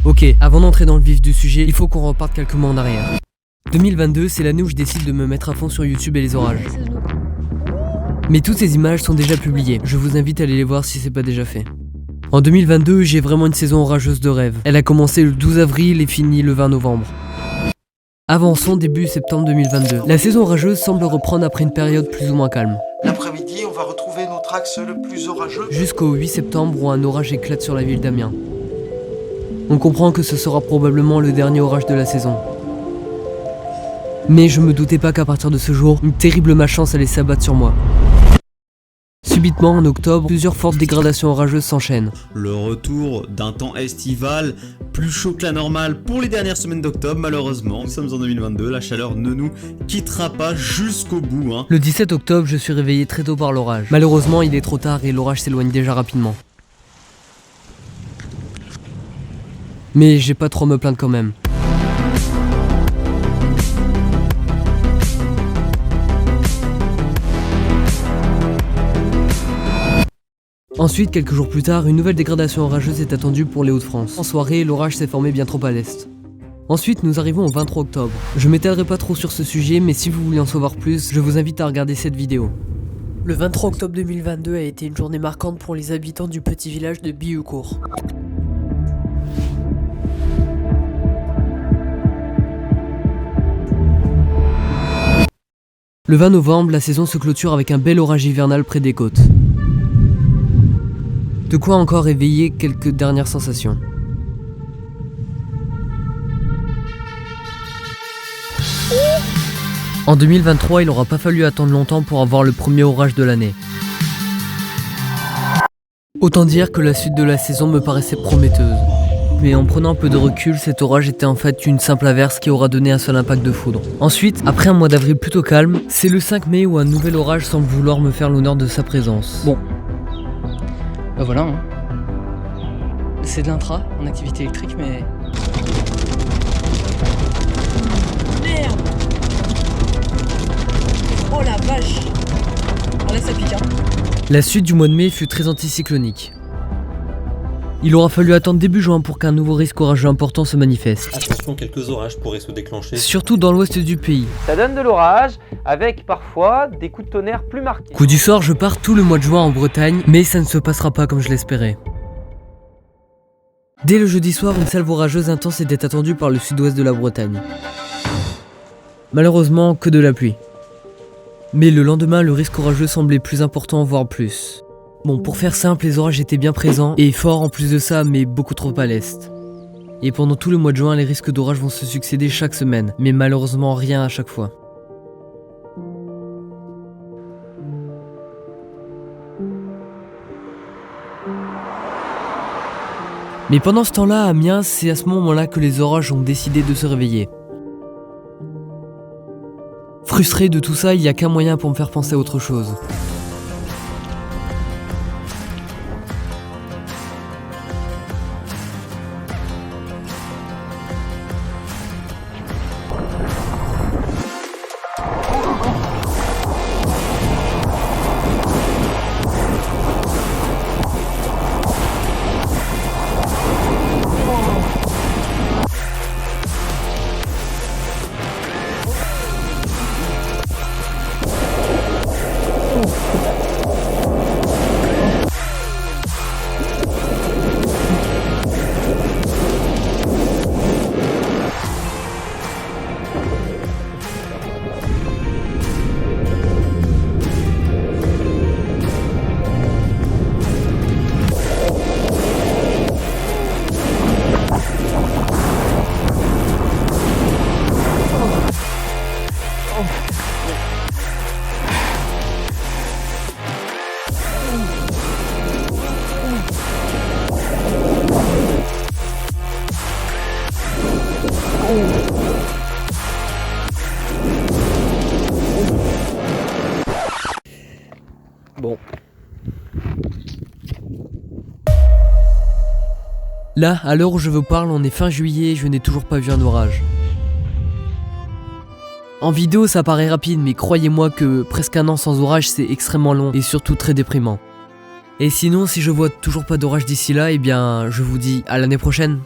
Ok, avant d'entrer dans le vif du sujet, il faut qu'on reparte quelques mois en arrière. 2022, c'est l'année où je décide de me mettre à fond sur YouTube et les orages. Mais toutes ces images sont déjà publiées, je vous invite à aller les voir si c'est pas déjà fait. En 2022, j'ai vraiment une saison orageuse de rêve. Elle a commencé le 12 avril et fini le 20 novembre. Avançons début septembre 2022. La saison orageuse semble reprendre après une période plus ou moins calme. L'après-midi, on va retrouver notre axe le plus orageux. Jusqu'au 8 septembre où un orage éclate sur la ville d'Amiens. On comprend que ce sera probablement le dernier orage de la saison. Mais je me doutais pas qu'à partir de ce jour, une terrible malchance allait s'abattre sur moi. Subitement, en octobre, plusieurs fortes dégradations orageuses s'enchaînent. Le retour d'un temps estival plus chaud que la normale pour les dernières semaines d'octobre, malheureusement. Nous sommes en 2022, la chaleur ne nous quittera pas jusqu'au bout. Le 17 octobre, je suis réveillé très tôt par l'orage. Malheureusement, il est trop tard et l'orage s'éloigne déjà rapidement. Mais j'ai pas trop à me plaindre quand même. Ensuite, quelques jours plus tard, une nouvelle dégradation orageuse est attendue pour les Hauts-de-France. En soirée, l'orage s'est formé bien trop à l'est. Ensuite, nous arrivons au 23 octobre. Je m'étalerai pas trop sur ce sujet, mais si vous voulez en savoir plus, je vous invite à regarder cette vidéo. Le 23 octobre 2022 a été une journée marquante pour les habitants du petit village de Bihucourt. Le 20 novembre, la saison se clôture avec un bel orage hivernal près des côtes. De quoi encore éveiller quelques dernières sensations. En 2023, il n'aura pas fallu attendre longtemps pour avoir le premier orage de l'année. Autant dire que la suite de la saison me paraissait prometteuse. Mais en prenant un peu de recul, cet orage était en fait une simple averse qui aura donné un seul impact de foudre. Ensuite, après un mois d'avril plutôt calme, c'est le 5 mai où un nouvel orage semble vouloir me faire l'honneur de sa présence. Bon. Bah voilà, hein. C'est de l'intra en activité électrique, mais... Merde! Oh la vache! Oh là ça pique, hein. La suite du mois de mai fut très anticyclonique. Il aura fallu attendre début juin pour qu'un nouveau risque orageux important se manifeste. Attention, quelques orages pourraient se déclencher. Surtout dans l'ouest du pays. Ça donne de l'orage, avec parfois des coups de tonnerre plus marqués. Coup du sort, je pars tout le mois de juin en Bretagne, mais ça ne se passera pas comme je l'espérais. Dès le jeudi soir, une salve orageuse intense était attendue par le sud-ouest de la Bretagne. Malheureusement, que de la pluie. Mais le lendemain, le risque orageux semblait plus important, voire plus. Bon, pour faire simple, les orages étaient bien présents, et forts en plus de ça, mais beaucoup trop à l'est. Et pendant tout le mois de juin, les risques d'orage vont se succéder chaque semaine, mais malheureusement rien à chaque fois. Mais pendant ce temps-là, à Amiens, c'est à ce moment-là que les orages ont décidé de se réveiller. Frustré de tout ça, il n'y a qu'un moyen pour me faire penser à autre chose. Bon. Là, à l'heure où je vous parle, on est fin juillet et je n'ai toujours pas vu un orage. En vidéo, ça paraît rapide, mais croyez-moi que presque un an sans orage, c'est extrêmement long et surtout très déprimant. Et sinon, si je vois toujours pas d'orage d'ici là, eh bien, je vous dis à l'année prochaine.